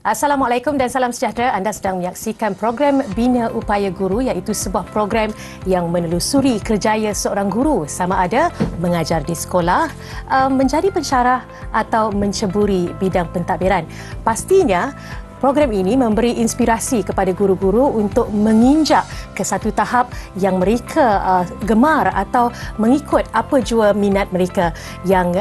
Assalamualaikum dan salam sejahtera. Anda sedang menyaksikan program Bina Upaya Guru, iaitu sebuah program yang menelusuri kerjaya seorang guru sama ada mengajar di sekolah, menjadi pensyarah atau menceburi bidang pentadbiran. Pastinya program ini memberi inspirasi kepada guru-guru untuk menginjak ke satu tahap yang mereka gemar atau mengikut apa jua minat mereka yang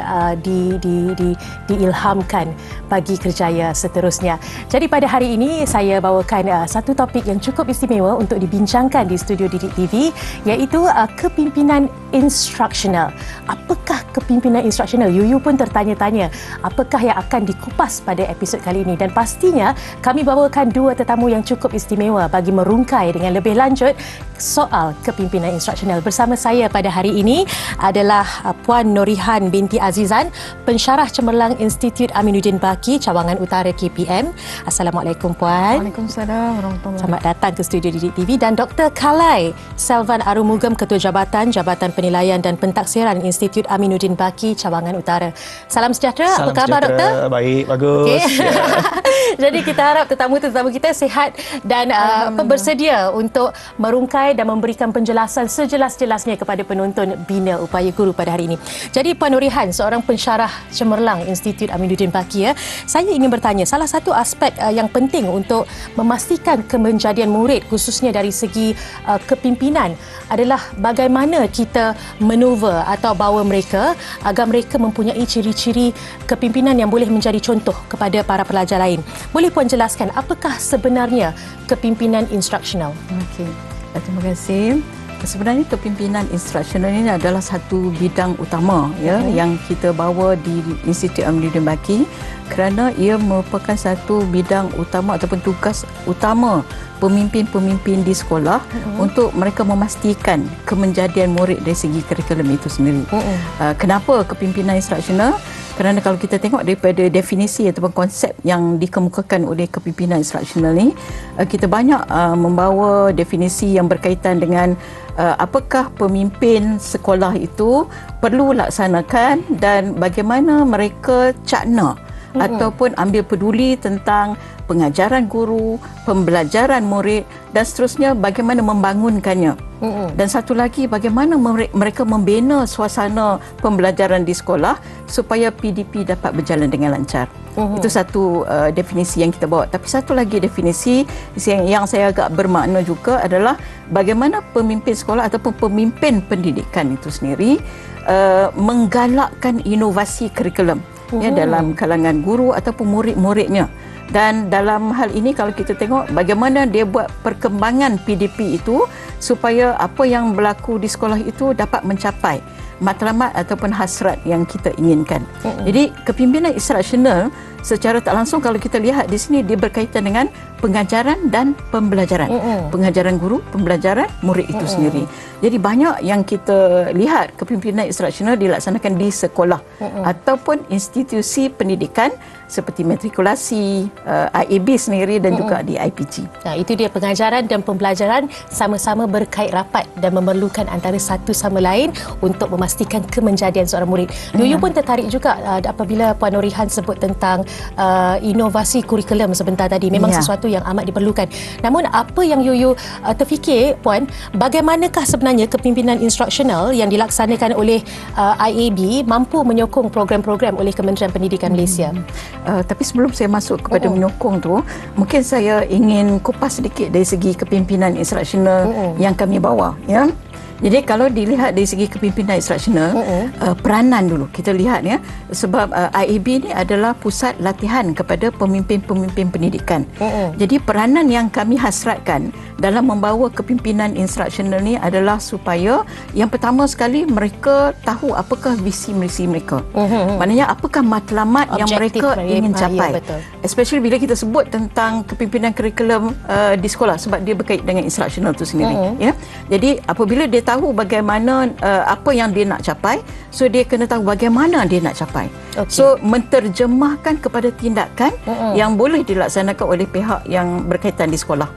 diilhamkan bagi kerjaya seterusnya. Jadi pada hari ini saya bawakan satu topik yang cukup istimewa untuk dibincangkan di studio Didik TV, iaitu kepimpinan instruksional. Apakah kepimpinan instruksional? Yuyu pun tertanya-tanya apakah yang akan dikupas pada episod kali ini, dan pastinya kami bawakan dua tetamu yang cukup istimewa bagi merungkai dengan lebih lanjut soal kepimpinan instruksional. Bersama saya pada hari ini adalah Puan Norihan binti Azizan, pensyarah cemerlang Institut Aminuddin Baki, Cawangan Utara KPM. Assalamualaikum Puan. Waalaikumsalam warahmatullahi. Selamat datang ke studio Didik TV. Dan Dr. Kalai Selvan Arumugam, Ketua Jabatan Penilaian dan Pentaksiran Institut Aminuddin Baki, Cawangan Utara. Salam sejahtera. Salam apa khabar sejahtera. Doktor? Baik, bagus. Okay. Yeah. Jadi kita harap tetamu-tetamu kita sihat dan bersedia untuk merungkai dan memberikan penjelasan sejelas-jelasnya kepada penonton Bina Upaya Guru pada hari ini. Jadi Puan Norihan, seorang pensyarah cemerlang Institut Aminuddin Baki, saya ingin bertanya, salah satu aspek yang penting untuk memastikan kemenjadian murid khususnya dari segi kepimpinan adalah bagaimana kita manuver atau bawa mereka agar mereka mempunyai ciri-ciri kepimpinan yang boleh menjadi contoh kepada para pelajar lain. Boleh Puan jelaskan apakah sebenarnya kepimpinan instruksional? Okey, terima kasih. Sebenarnya kepimpinan instruksional ini adalah satu bidang utama yang kita bawa di Institut Aminuddin Baki, kerana ia merupakan satu bidang utama ataupun tugas utama pemimpin-pemimpin di sekolah untuk mereka memastikan kemenjadian murid dari segi kurikulum itu sendiri. Kenapa kepimpinan instruksional? Kerana kalau kita tengok daripada definisi ataupun konsep yang dikemukakan oleh kepimpinan instruksional ni, kita banyak membawa definisi yang berkaitan dengan apakah pemimpin sekolah itu perlu laksanakan dan bagaimana mereka cakna ataupun ambil peduli tentang pengajaran guru, pembelajaran murid dan seterusnya, bagaimana membangunkannya. Dan satu lagi, bagamana mereka membina suasana pembelajaran di sekolah supaya PDP dapat berjalan dengan lancar. Itu satu definisi yang kita bawa. Tapi satu lagi definisi yang saya agak bermakna juga adalah bagaimana pemimpin sekolah ataupun pemimpin pendidikan itu sendiri menggalakkan inovasi kurikulum dalam kalangan guru ataupun murid-muridnya. Dan dalam hal ini kalau kita tengok bagaimana dia buat perkembangan PDP itu supaya apa yang berlaku di sekolah itu dapat mencapai matlamat ataupun hasrat yang kita inginkan. Jadi kepimpinan instruksional secara tak langsung kalau kita lihat di sini dia berkaitan dengan pengajaran dan pembelajaran. Pengajaran guru, pembelajaran murid itu sendiri. Jadi banyak yang kita lihat kepimpinan instruksional dilaksanakan di sekolah ataupun institusi pendidikan seperti matrikulasi, IAB sendiri dan juga di IPG. Nah, itu dia, pengajaran dan pembelajaran sama-sama berkait rapat dan memerlukan antara satu sama lain untuk memastikan kemenjadian seorang murid. Yuyu pun tertarik juga apabila Puan Norihan sebut tentang inovasi kurikulum sebentar tadi. Memang sesuatu yang amat diperlukan. Namun apa yang Yuyu terfikir, Puan, bagaimanakah sebenarnya kepimpinan instruksional yang dilaksanakan oleh IAB mampu menyokong program-program oleh Kementerian Pendidikan Malaysia? Tapi sebelum saya masuk kepada menyokong tu, mungkin saya ingin kupas sedikit dari segi kepimpinan instruksional yang kami bawa. Jadi kalau dilihat dari segi kepimpinan instruksional, peranan dulu kita lihat sebab IAB ni adalah pusat latihan kepada pemimpin-pemimpin pendidikan. Jadi peranan yang kami hasratkan dalam membawa kepimpinan instruksional ni adalah supaya yang pertama sekali mereka tahu apakah visi misi mereka. Maknanya apakah matlamat yang mereka ingin capai. Especially bila kita sebut tentang kepimpinan kurikulum di sekolah, sebab dia berkait dengan instruksional itu sendiri. Jadi apabila dia tahu bagaimana apa yang dia nak capai, so dia kena tahu bagaimana dia nak capai. So menterjemahkan kepada tindakan yang boleh dilaksanakan oleh pihak yang berkaitan di sekolah.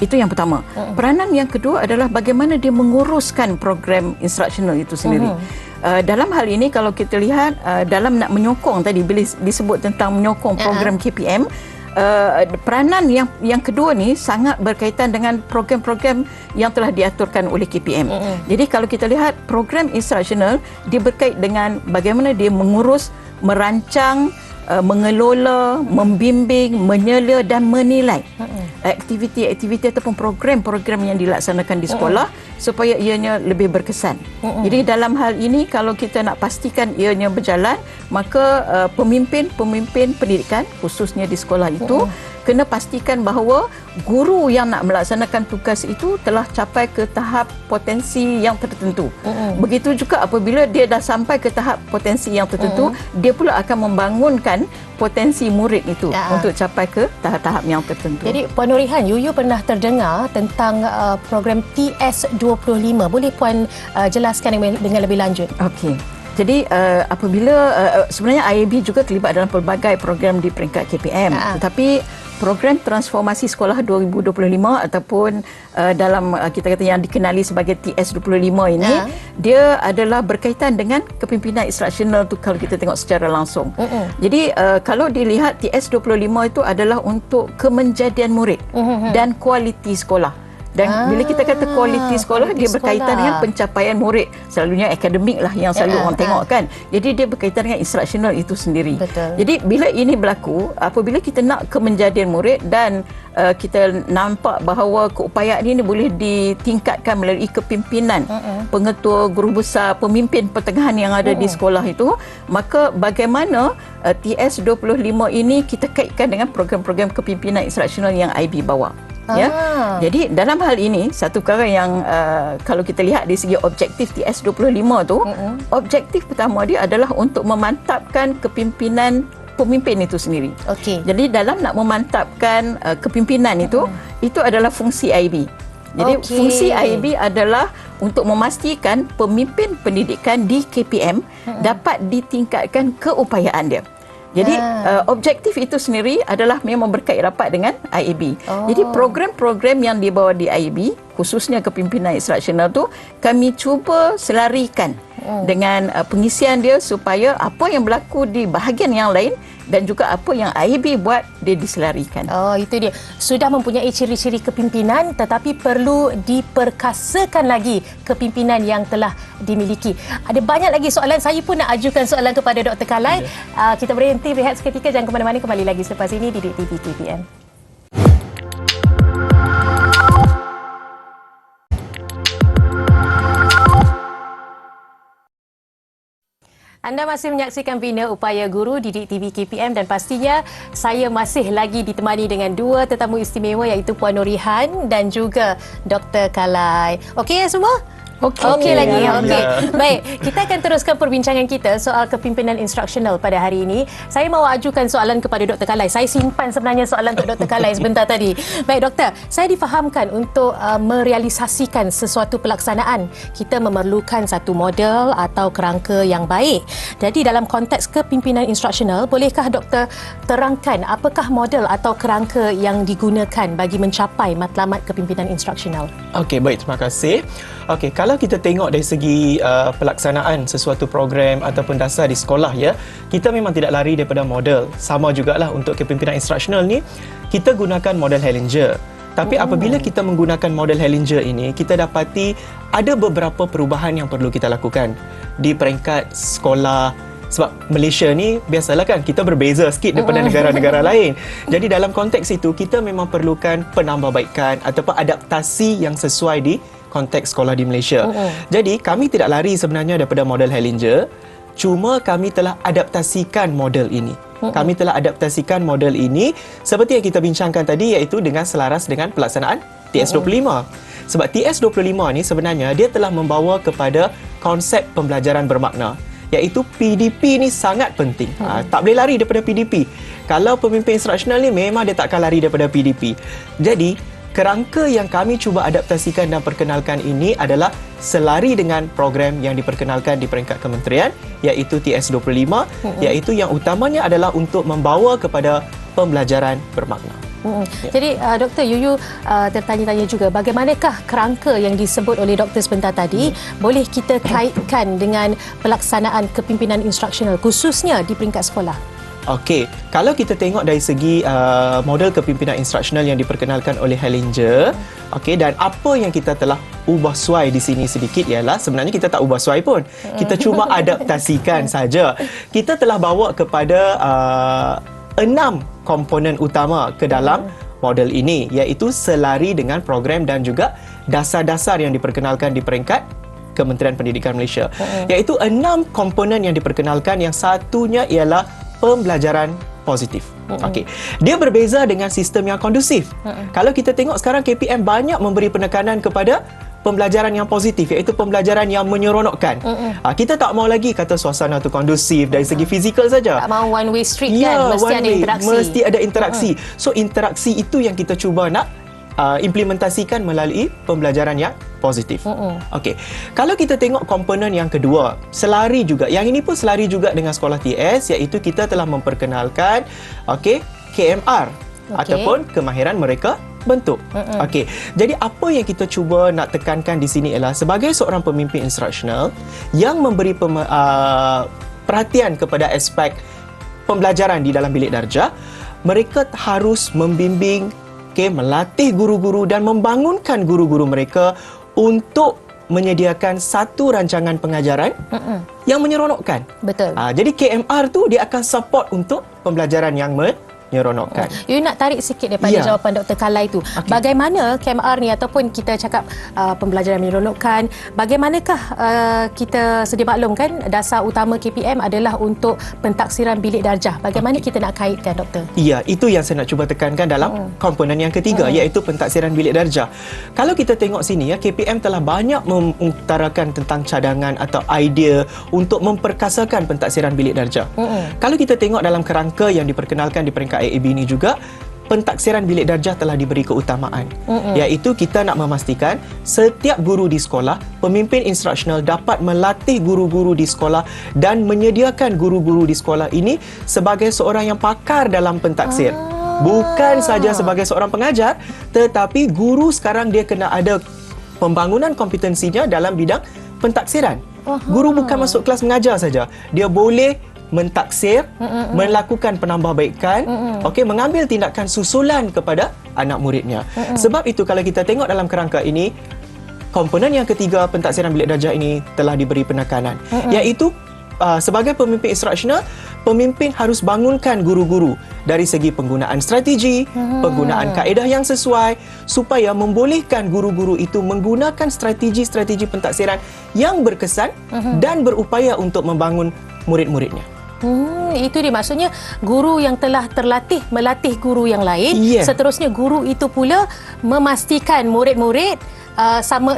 Itu yang pertama. Peranan yang kedua adalah bagaimana dia menguruskan program instruksional itu sendiri. Dalam hal ini kalau kita lihat dalam nak menyokong tadi bila disebut tentang menyokong program KPM, peranan yang kedua ni sangat berkaitan dengan program-program yang telah diaturkan oleh KPM. Jadi kalau kita lihat program instructional, dia berkait dengan bagaimana dia mengurus, merancang, mengelola, membimbing, menyela dan menilai aktiviti-aktiviti ataupun program-program yang dilaksanakan di sekolah supaya ianya lebih berkesan. Jadi dalam hal ini kalau kita nak pastikan ianya berjalan, maka pemimpin-pemimpin pendidikan khususnya di sekolah itu kena pastikan bahawa guru yang nak melaksanakan tugas itu telah capai ke tahap potensi yang tertentu. Begitu juga apabila dia dah sampai ke tahap potensi yang tertentu, dia pula akan membangunkan potensi murid itu untuk capai ke tahap-tahap yang tertentu. Jadi Puan Nurihan, Yuyu pernah terdengar tentang program TS25. Boleh Puan jelaskan dengan lebih lanjut? Okey. Jadi apabila sebenarnya IAB juga terlibat dalam pelbagai program di peringkat KPM, tetapi program transformasi sekolah 2025 ataupun dalam kita kata yang dikenali sebagai TS25 ini, dia adalah berkaitan dengan kepimpinan instruksional tu kalau kita tengok secara langsung. Jadi kalau dilihat TS25 itu adalah untuk kemenjadian murid dan kualiti sekolah. Dan bila kita kata kualiti sekolah, dia berkaitan dengan pencapaian murid. Selalunya akademik lah yang selalu orang tengok kan. Jadi dia berkaitan dengan instruksional itu sendiri. Betul. Jadi bila ini berlaku, apabila kita nak kemenjadian murid dan kita nampak bahawa keupayaan ini boleh ditingkatkan melalui kepimpinan pengetua, guru besar, pemimpin pertengahan yang ada di sekolah itu, maka bagaimana TS25 ini kita kaitkan dengan program-program kepimpinan instruksional yang IB bawa. Ya. Jadi dalam hal ini satu perkara yang kalau kita lihat dari segi objektif TS25 tu, objektif pertama dia adalah untuk memantapkan kepimpinan pemimpin itu sendiri. Jadi dalam nak memantapkan kepimpinan itu adalah fungsi IB. Jadi fungsi IB adalah untuk memastikan pemimpin pendidikan di KPM dapat ditingkatkan keupayaan dia. Jadi objektif itu sendiri adalah memang berkait rapat dengan IAB. Jadi program-program yang dibawa di IAB, khususnya kepimpinan instruksional tu, kami cuba selarikan dengan pengisian dia supaya apa yang berlaku di bahagian yang lain dan juga apa yang IAB buat, dia diselarikan. Itu dia. Sudah mempunyai ciri-ciri kepimpinan tetapi perlu diperkasakan lagi kepimpinan yang telah dimiliki. Ada banyak lagi soalan. Saya pun nak ajukan soalan kepada Dr. Kalai. Kita berhenti berehat seketika. Jangan ke mana-mana, kembali lagi selepas ini di TV KPM. Anda masih menyaksikan Bina Upaya Guru di TV KPM dan pastinya saya masih lagi ditemani dengan dua tetamu istimewa iaitu Puan Nurihan dan juga Dr. Kalai. Okey semua? Okey lagi. Okey. Baik, kita akan teruskan perbincangan kita soal kepimpinan instruksional pada hari ini. Saya mahu ajukan soalan kepada Dr. Kalai. Saya simpan sebenarnya soalan untuk Dr. Kalai sebentar tadi. Baik doktor, saya difahamkan untuk merealisasikan sesuatu pelaksanaan, kita memerlukan satu model atau kerangka yang baik. Jadi dalam konteks kepimpinan instruksional, bolehkah doktor terangkan apakah model atau kerangka yang digunakan bagi mencapai matlamat kepimpinan instruksional? Okey, baik, terima kasih. Okey, kalau kita tengok dari segi pelaksanaan sesuatu program ataupun dasar di sekolah ya, kita memang tidak lari daripada model. Sama jugalah untuk kepimpinan instruksional ni, kita gunakan model Hellinger. Tapi apabila kita menggunakan model Hellinger ini, kita dapati ada beberapa perubahan yang perlu kita lakukan di peringkat sekolah. Sebab Malaysia ni biasalah kan, kita berbeza sikit daripada negara-negara lain. Jadi dalam konteks itu, kita memang perlukan penambahbaikan ataupun adaptasi yang sesuai di konteks sekolah di Malaysia. Jadi kami tidak lari sebenarnya daripada model Hellinger, cuma kami telah adaptasikan model ini. Kami telah adaptasikan model ini seperti yang kita bincangkan tadi, iaitu dengan selaras dengan pelaksanaan TS25. Sebab TS25 ni sebenarnya dia telah membawa kepada konsep pembelajaran bermakna, iaitu PDP ni sangat penting. Tak boleh lari daripada PDP. Kalau pemimpin instruksional ni memang dia takkan lari daripada PDP. Jadi kerangka yang kami cuba adaptasikan dan perkenalkan ini adalah selari dengan program yang diperkenalkan di peringkat kementerian, iaitu TS25, iaitu yang utamanya adalah untuk membawa kepada pembelajaran bermakna. Jadi Dr. Yuyu tertanya-tanya juga, bagaimanakah kerangka yang disebut oleh doktor sebentar tadi boleh kita kaitkan dengan pelaksanaan kepimpinan instruksional khususnya di peringkat sekolah? Okey, kalau kita tengok dari segi model kepimpinan instruksional yang diperkenalkan oleh Hellinger, okey, dan apa yang kita telah ubah suai di sini sedikit ialah sebenarnya kita tak ubah suai pun. Kita cuma adaptasikan saja. Kita telah bawa kepada 6 komponen utama ke dalam model ini, iaitu selari dengan program dan juga dasar-dasar yang diperkenalkan di peringkat Kementerian Pendidikan Malaysia. Iaitu 6 komponen yang diperkenalkan, yang satunya ialah pembelajaran positif. Okey. Dia berbeza dengan sistem yang kondusif. Kalau kita tengok sekarang KPM banyak memberi penekanan kepada pembelajaran yang positif, iaitu pembelajaran yang menyeronokkan. Kita tak mau lagi kata suasana tu kondusif dari segi fizikal saja. Tak mahu one way street kan, mesti ada interaksi. Mesti ada interaksi. So interaksi itu yang kita cuba nak implementasikan melalui pembelajaran yang positif. Okey. Kalau kita tengok komponen yang kedua, selari juga. Yang ini pun selari juga dengan sekolah TS, iaitu kita telah memperkenalkan KMR ataupun kemahiran mereka bentuk. Okey. Jadi apa yang kita cuba nak tekankan di sini ialah sebagai seorang pemimpin instruksional yang memberi perhatian kepada aspek pembelajaran di dalam bilik darjah, mereka harus membimbing, melatih guru-guru dan membangunkan guru-guru mereka untuk menyediakan satu rancangan pengajaran yang menyeronokkan. Betul. Jadi KMR tu dia akan support untuk pembelajaran yang menyeronokkan. You nak tarik sikit daripada jawapan Dr. Kalai tu. Bagaimana KMR ni ataupun kita cakap pembelajaran menyeronokkan, bagaimanakah kita sedia maklum kan dasar utama KPM adalah untuk pentaksiran bilik darjah. Bagaimana kita nak kaitkan, Doktor? Ya, itu yang saya nak cuba tekankan dalam komponen yang ketiga, iaitu pentaksiran bilik darjah. Kalau kita tengok sini KPM telah banyak mengutarakan tentang cadangan atau idea untuk memperkasakan pentaksiran bilik darjah. Kalau kita tengok dalam kerangka yang diperkenalkan di peringkat AAB ini juga, pentaksiran bilik darjah telah diberi keutamaan, iaitu kita nak memastikan setiap guru di sekolah, pemimpin instruksional dapat melatih guru-guru di sekolah dan menyediakan guru-guru di sekolah ini sebagai seorang yang pakar dalam pentaksir. Bukan saja sebagai seorang pengajar, tetapi guru sekarang dia kena ada pembangunan kompetensinya dalam bidang pentaksiran. Guru bukan masuk kelas mengajar saja, dia boleh mentaksir, melakukan penambahbaikan, mengambil tindakan susulan kepada anak muridnya. Sebab itu kalau kita tengok dalam kerangka ini, komponen yang ketiga pentaksiran bilik darjah ini telah diberi penekanan, iaitu sebagai pemimpin instruksional, pemimpin harus bangunkan guru-guru dari segi penggunaan strategi, penggunaan kaedah yang sesuai supaya membolehkan guru-guru itu menggunakan strategi-strategi pentaksiran yang berkesan dan berupaya untuk membangun murid-muridnya. Itu dia maksudnya guru yang telah terlatih melatih guru yang lain. Seterusnya guru itu pula memastikan murid-murid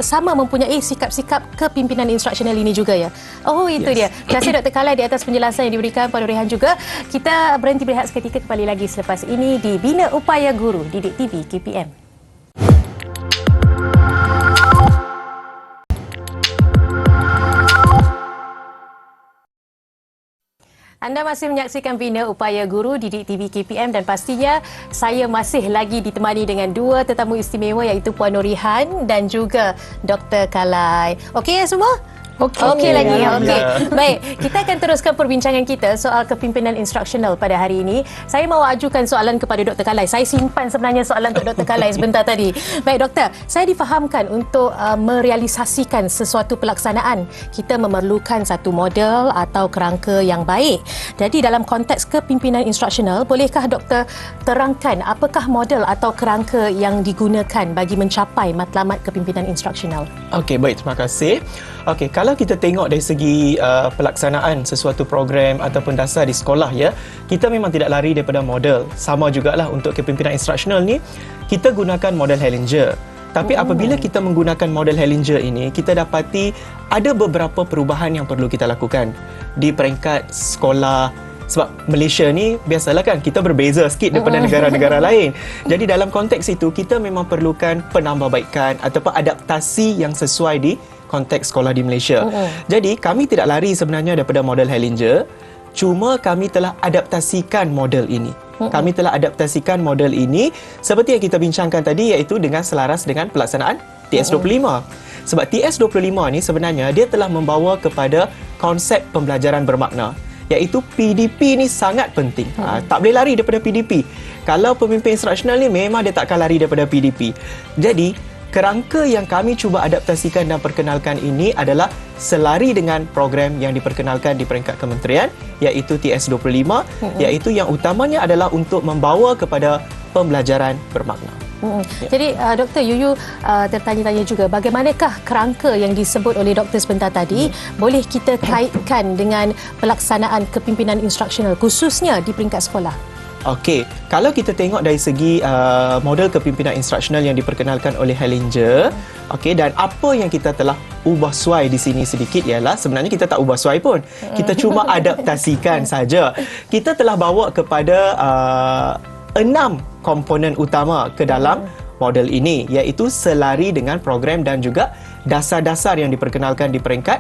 sama mempunyai sikap-sikap kepimpinan instruksional ini juga ya. Itu dia. Terima kasih Dr. Kalai di atas penjelasan yang diberikan, Puan Nurihan juga. Kita berhenti berehat seketika, kembali lagi selepas ini di Bina Upaya Guru Didik TV KPM. Anda masih menyaksikan Bina Upaya Guru Didik TV KPM dan pastinya saya masih lagi ditemani dengan dua tetamu istimewa iaitu Puan Nurihan dan juga Dr. Kalai. Okey ya semua? Okey lagi. Baik, kita akan teruskan perbincangan kita soal kepimpinan instruksional pada hari ini. Saya mahu ajukan soalan kepada Dr. Kalai. Saya simpan sebenarnya soalan untuk Dr. Kalai sebentar tadi. Baik Doktor, saya difahamkan untuk merealisasikan sesuatu pelaksanaan, kita memerlukan satu model atau kerangka yang baik. Jadi dalam konteks kepimpinan instruksional, bolehkah Doktor terangkan apakah model atau kerangka yang digunakan bagi mencapai matlamat kepimpinan instruksional? Okey, baik, terima kasih. Okey, kalau kita tengok dari segi pelaksanaan sesuatu program ataupun dasar di sekolah kita memang tidak lari daripada model. Sama jugalah untuk kepimpinan instruksional ni, kita gunakan model Hellinger. Tapi apabila kita menggunakan model Hellinger ini, kita dapati ada beberapa perubahan yang perlu kita lakukan di peringkat sekolah. Sebab Malaysia ni biasalah kan, kita berbeza sikit daripada negara-negara lain. Jadi dalam konteks itu, kita memang perlukan penambahbaikan ataupun adaptasi yang sesuai di konteks sekolah di Malaysia. Jadi kami tidak lari sebenarnya daripada model Hellinger, cuma kami telah adaptasikan model ini. Kami telah adaptasikan model ini seperti yang kita bincangkan tadi, iaitu dengan selaras dengan pelaksanaan TS25. Sebab TS25 ni sebenarnya dia telah membawa kepada konsep pembelajaran bermakna, iaitu PDP ni sangat penting. Tak boleh lari daripada PDP. Kalau pemimpin instruksional ni memang dia takkan lari daripada PDP. Jadi, kerangka yang kami cuba adaptasikan dan perkenalkan ini adalah selari dengan program yang diperkenalkan di peringkat kementerian, iaitu TS25, iaitu yang utamanya adalah untuk membawa kepada pembelajaran bermakna. Jadi Dr. Yuyu tertanya-tanya juga bagaimanakah kerangka yang disebut oleh doktor sebentar tadi boleh kita kaitkan dengan pelaksanaan kepimpinan instruksional khususnya di peringkat sekolah? Okey, kalau kita tengok dari segi model kepimpinan instruksional yang diperkenalkan oleh Hellinger, okey, dan apa yang kita telah ubah suai di sini sedikit ialah sebenarnya kita tak ubah suai pun. Kita cuma adaptasikan saja. Kita telah bawa kepada 6 komponen utama ke dalam model ini, iaitu selari dengan program dan juga dasar-dasar yang diperkenalkan di peringkat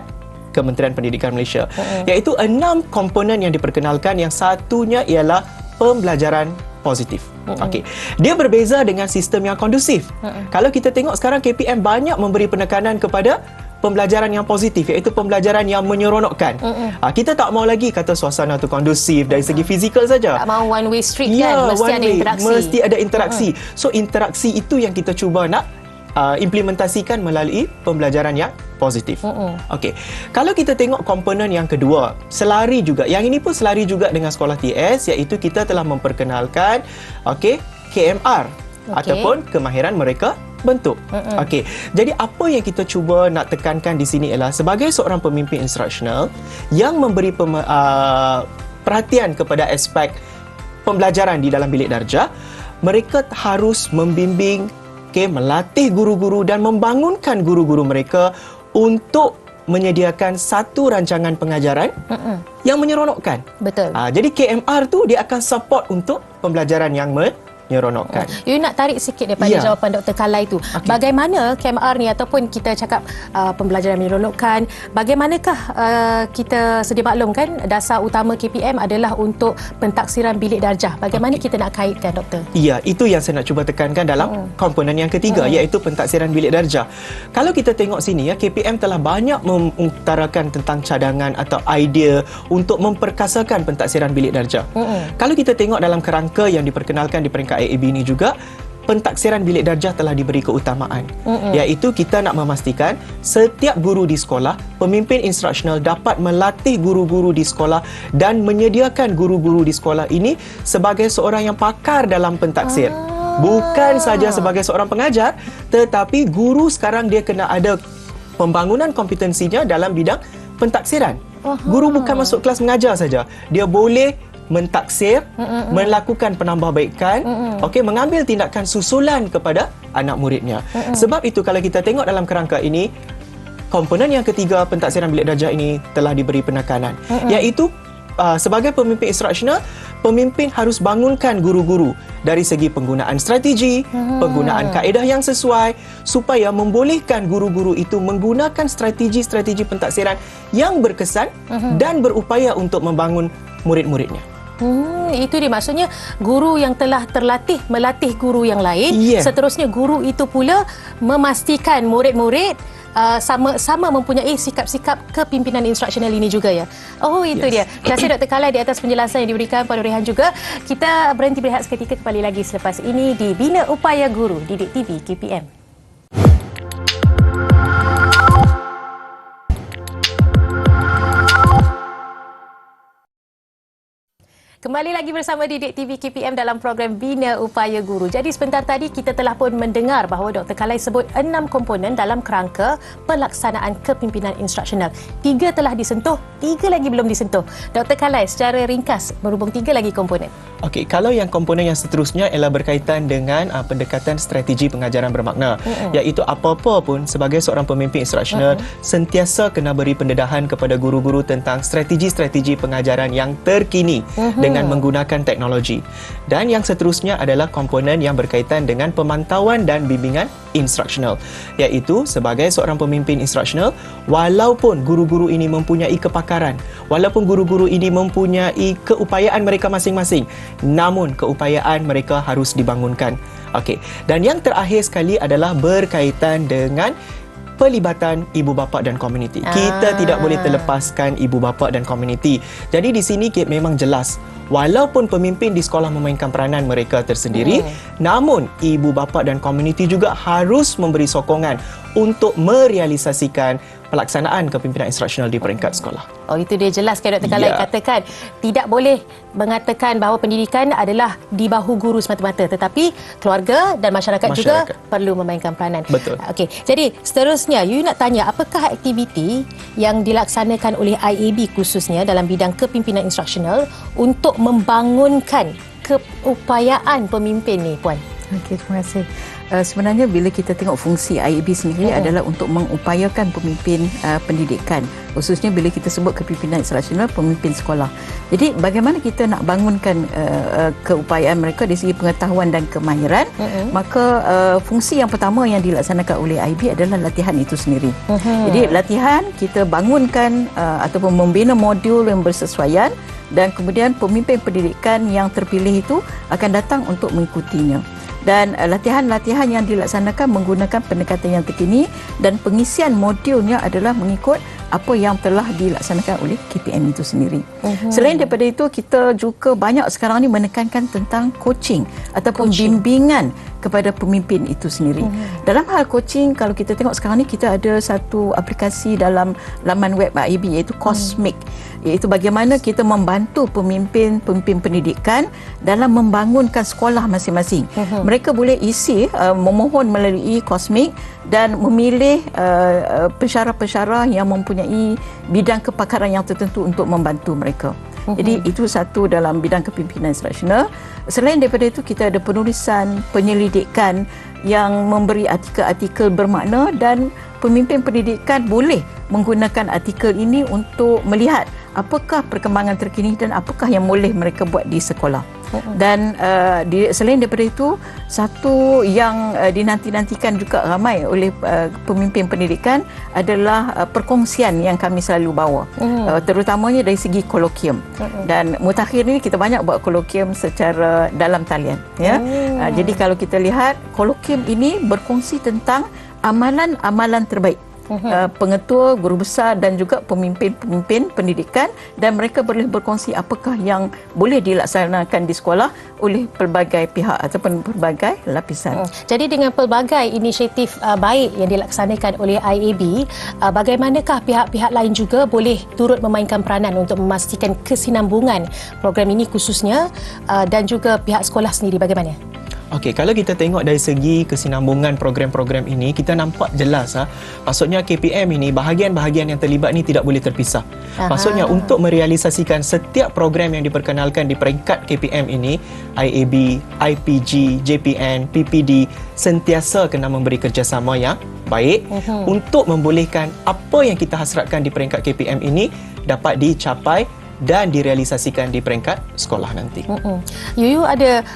Kementerian Pendidikan Malaysia. Iaitu 6 komponen yang diperkenalkan, yang satunya ialah pembelajaran positif. Okey. Dia berbeza dengan sistem yang kondusif. Kalau kita tengok sekarang KPM banyak memberi penekanan kepada pembelajaran yang positif, iaitu pembelajaran yang menyeronokkan. Kita tak mau lagi kata suasana tu kondusif dari segi fizikal saja. Tak mau one way street kan, mesti ada interaksi. Mesti ada interaksi. So interaksi itu yang kita cuba nak implementasikan melalui pembelajaran yang positif. Okey. Kalau kita tengok komponen yang kedua, selari juga. Yang ini pun selari juga dengan sekolah TS, iaitu kita telah memperkenalkan KMR ataupun kemahiran mereka bentuk. Okey. Jadi apa yang kita cuba nak tekankan di sini ialah sebagai seorang pemimpin instruksional yang memberi perhatian kepada aspek pembelajaran di dalam bilik darjah, mereka harus membimbing, melatih guru-guru dan membangunkan guru-guru mereka untuk menyediakan satu rancangan pengajaran yang menyeronokkan. Betul. Jadi KMR tu dia akan support untuk pembelajaran yang menyeronokkan. You nak tarik sikit daripada jawapan Dr. Kalai tu. Bagaimana KMR ni ataupun kita cakap pembelajaran menyeronokkan, bagaimanakah kita sedia maklum kan dasar utama KPM adalah untuk pentaksiran bilik darjah. Bagaimana kita nak kaitkan, Doktor? Ya, itu yang saya nak cuba tekankan dalam komponen yang ketiga, iaitu pentaksiran bilik darjah. Kalau kita tengok sini KPM telah banyak mengutarakan tentang cadangan atau idea untuk memperkasakan pentaksiran bilik darjah. Kalau kita tengok dalam kerangka yang diperkenalkan di peringkat AAB ini juga, pentaksiran bilik darjah telah diberi keutamaan, iaitu kita nak memastikan setiap guru di sekolah, pemimpin instruksional dapat melatih guru-guru di sekolah dan menyediakan guru-guru di sekolah ini sebagai seorang yang pakar dalam pentaksir. Bukan saja sebagai seorang pengajar, tetapi guru sekarang dia kena ada pembangunan kompetensinya dalam bidang pentaksiran. Guru bukan masuk kelas mengajar saja, dia boleh mentaksir, melakukan penambahbaikan, mengambil tindakan susulan kepada anak muridnya. Sebab itu kalau kita tengok dalam kerangka ini, komponen yang ketiga pentaksiran bilik darjah ini telah diberi penekanan, iaitu sebagai pemimpin instruksional, pemimpin harus bangunkan guru-guru dari segi penggunaan strategi, penggunaan kaedah yang sesuai supaya membolehkan guru-guru itu menggunakan strategi-strategi pentaksiran yang berkesan dan berupaya untuk membangun murid-muridnya. Itu dia, maksudnya guru yang telah terlatih melatih guru yang lain, seterusnya guru itu pula memastikan murid-murid sama mempunyai sikap-sikap kepimpinan instruksional ini juga ya. Itu dia. Terima kasih Dr. Kalai di atas penjelasan yang diberikan, Puan Nurihan juga. Kita berhenti berehat seketika, kembali lagi selepas ini di Bina Upaya Guru Didik TV KPM. Kembali lagi bersama Didik TV KPM dalam program Bina Upaya Guru. Jadi sebentar tadi kita telah pun mendengar bahawa Dr. Kalai sebut 6 komponen dalam kerangka pelaksanaan kepimpinan instruksional. 3 telah disentuh, 3 lagi belum disentuh. Dr. Kalai secara ringkas berhubung 3 lagi komponen. Okey, kalau yang komponen yang seterusnya ialah berkaitan dengan pendekatan strategi pengajaran bermakna, iaitu apa-apa pun sebagai seorang pemimpin instruksional sentiasa kena beri pendedahan kepada guru-guru tentang strategi-strategi pengajaran yang terkini dengan menggunakan teknologi. Dan yang seterusnya adalah komponen yang berkaitan dengan pemantauan dan bimbingan instruksional, iaitu sebagai seorang pemimpin instruksional, walaupun guru-guru ini mempunyai kepakaran, walaupun guru-guru ini mempunyai keupayaan mereka masing-masing, namun keupayaan mereka harus dibangunkan. Okey. Dan yang terakhir sekali adalah berkaitan dengan pelibatan ibu bapa dan komuniti. Kita tidak boleh terlepaskan ibu bapa dan komuniti. Jadi di sini memang jelas, walaupun pemimpin di sekolah memainkan peranan mereka tersendiri, namun ibu bapa dan komuniti juga harus memberi sokongan untuk merealisasikan pelaksanaan kepimpinan instruksional di peringkat sekolah. Oh, itu dia jelas kan Dr. Kalai katakan. Tidak boleh mengatakan bahawa pendidikan adalah di bahu guru semata-mata, tetapi keluarga dan masyarakat juga perlu memainkan peranan. Betul. Okey, jadi seterusnya you nak tanya apakah aktiviti yang dilaksanakan oleh IAB khususnya dalam bidang kepimpinan instruksional untuk membangunkan keupayaan pemimpin ni, Puan? Okey, terima kasih. Sebenarnya bila kita tengok fungsi IAB sendiri adalah untuk mengupayakan pemimpin pendidikan, khususnya bila kita sebut kepimpinan instruksional pemimpin sekolah. Jadi bagaimana kita nak bangunkan keupayaan mereka dari segi pengetahuan dan kemahiran, maka fungsi yang pertama yang dilaksanakan oleh IAB adalah latihan itu sendiri. Jadi latihan kita bangunkan ataupun membina modul yang bersesuaian, dan kemudian pemimpin pendidikan yang terpilih itu akan datang untuk mengikutinya. Dan latihan-latihan yang dilaksanakan menggunakan pendekatan yang terkini, dan pengisian modulnya adalah mengikut apa yang telah dilaksanakan oleh KPM itu sendiri. Selain daripada itu, kita juga banyak sekarang ni menekankan tentang coaching ataupun bimbingan kepada pemimpin itu sendiri. Dalam hal coaching, kalau kita tengok sekarang ni, kita ada satu aplikasi dalam laman web IAB iaitu Cosmic, iaitu bagaimana kita membantu pemimpin pendidikan dalam membangunkan sekolah masing-masing. Mereka boleh isi memohon melalui Cosmic dan memilih pensyarah-pensyarah yang mempunyai bidang kepakaran yang tertentu untuk membantu mereka. Jadi itu satu dalam bidang kepimpinan instruksional. Selain daripada itu, kita ada penulisan, penyelidikan yang memberi artikel-artikel bermakna, dan pemimpin pendidikan boleh menggunakan artikel ini untuk melihat apakah perkembangan terkini dan apakah yang boleh mereka buat di sekolah. Dan selain daripada itu, satu yang dinanti-nantikan juga ramai oleh pemimpin pendidikan adalah perkongsian yang kami selalu bawa, terutamanya dari segi kolokium. Dan mutakhir ini kita banyak buat kolokium secara dalam talian, ya. Jadi kalau kita lihat, kolokium ini berkongsi tentang amalan-amalan terbaik pengetua, guru besar dan juga pemimpin-pemimpin pendidikan, dan mereka boleh berkongsi apakah yang boleh dilaksanakan di sekolah oleh pelbagai pihak ataupun pelbagai lapisan. Jadi dengan pelbagai inisiatif baik yang dilaksanakan oleh IAB, bagaimanakah pihak-pihak lain juga boleh turut memainkan peranan untuk memastikan kesinambungan program ini khususnya, dan juga pihak sekolah sendiri bagaimana? Okey, kalau kita tengok dari segi kesinambungan program-program ini, kita nampak jelas maksudnya KPM ini, bahagian-bahagian yang terlibat ni tidak boleh terpisah. Maksudnya untuk merealisasikan setiap program yang diperkenalkan di peringkat KPM ini, IAB, IPG, JPN, PPD sentiasa kena memberi kerjasama yang baik untuk membolehkan apa yang kita hasratkan di peringkat KPM ini dapat dicapai dan direalisasikan di peringkat sekolah nanti. Yuyu ada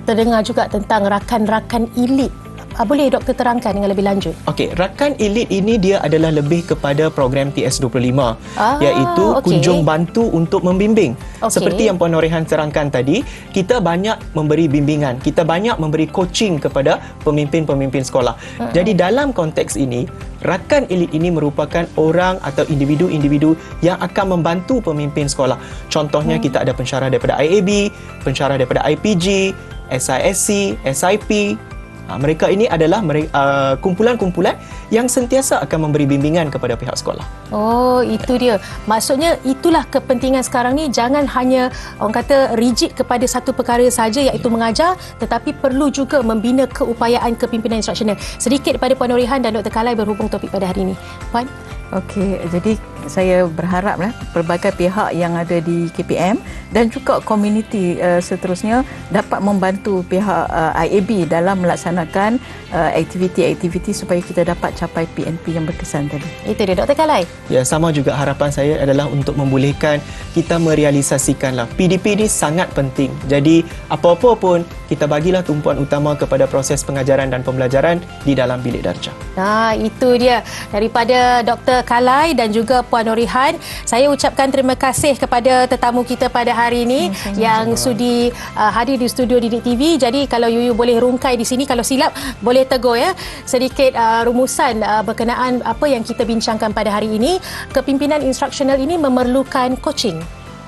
terdengar juga tentang rakan-rakan elit. Boleh doktor terangkan dengan lebih lanjut? Okey, rakan elit ini dia adalah lebih kepada program TS25, iaitu kunjung bantu untuk membimbing. Seperti yang Puan Norehan terangkan tadi, kita banyak memberi bimbingan, kita banyak memberi coaching kepada pemimpin-pemimpin sekolah. Jadi dalam konteks ini, rakan elit ini merupakan orang atau individu-individu yang akan membantu pemimpin sekolah. Contohnya kita ada pensyarah daripada IAB, pensyarah daripada IPG, SISC, SIP. Mereka ini adalah kumpulan-kumpulan yang sentiasa akan memberi bimbingan kepada pihak sekolah. Oh, itu dia. Maksudnya itulah kepentingan sekarang ni, jangan hanya orang kata rigid kepada satu perkara saja iaitu mengajar, tetapi perlu juga membina keupayaan kepimpinan instruksional. Sedikit daripada Puan Norehan dan Dr. Kalai berhubung topik pada hari ini. Puan? Okey, jadi saya berharaplah pelbagai pihak yang ada di KPM dan juga komuniti seterusnya dapat membantu pihak IAB dalam melaksanakan aktiviti-aktiviti supaya kita dapat capai PNP yang berkesan tadi. Itu dia, Dr. Kalai. Ya, sama juga harapan saya adalah untuk membolehkan kita merealisasikanlah. PDP ini sangat penting. Jadi, apa-apa pun kita bagilah tumpuan utama kepada proses pengajaran dan pembelajaran di dalam bilik darjah. Itu dia daripada Dr. Kalai dan juga Puan Puan Nurihan. Saya ucapkan terima kasih kepada tetamu kita pada hari ini yang sudi hadir di studio Didik TV. Jadi kalau Yuyu boleh rungkai di sini, kalau silap boleh tegur ya. Sedikit rumusan berkenaan apa yang kita bincangkan pada hari ini. Kepimpinan instruksional ini memerlukan coaching,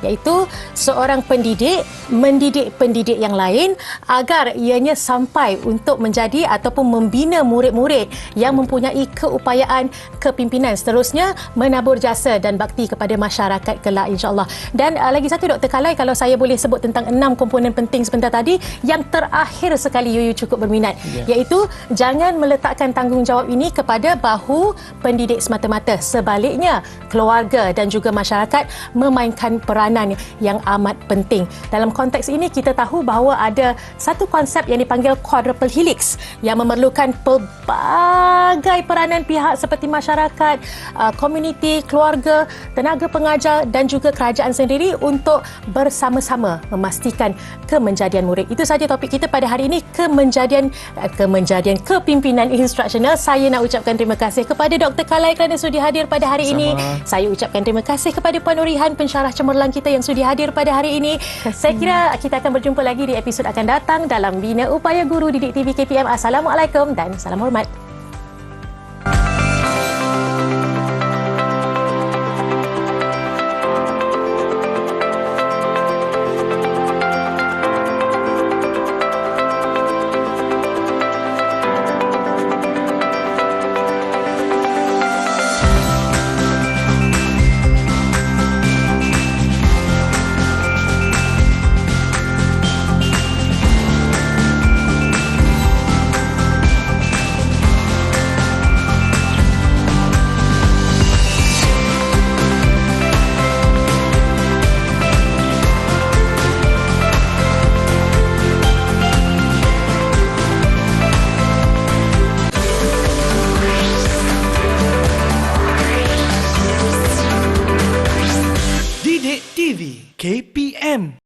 iaitu seorang pendidik mendidik pendidik yang lain agar ianya sampai untuk menjadi ataupun membina murid-murid yang mempunyai keupayaan kepimpinan, seterusnya menabur jasa dan bakti kepada masyarakat kelak, insya-Allah. Dan lagi satu, Dr. Kalai, kalau saya boleh sebut tentang 6 komponen penting sebentar tadi, yang terakhir sekali Yuyu cukup berminat, iaitu jangan meletakkan tanggungjawab ini kepada bahu pendidik semata-mata, sebaliknya keluarga dan juga masyarakat memainkan peranan yang amat penting. Dalam konteks ini kita tahu bahawa ada satu konsep yang dipanggil quadruple helix yang memerlukan pelbagai peranan pihak seperti masyarakat, komuniti, keluarga, tenaga pengajar dan juga kerajaan sendiri untuk bersama-sama memastikan kemenjadian murid. Itu saja topik kita pada hari ini, kemenjadian kepimpinan instruksional. Saya nak ucapkan terima kasih kepada Dr. Kalai kerana sudi hadir pada hari ini. Saya ucapkan terima kasih kepada Puan Nurihan, pensyarah cemerlang kita yang sudi hadir pada hari ini. Saya kira kita akan berjumpa lagi di episod akan datang dalam Bina Upaya Guru Didik TV KPM. Assalamualaikum dan salam hormat. Didik TV KPM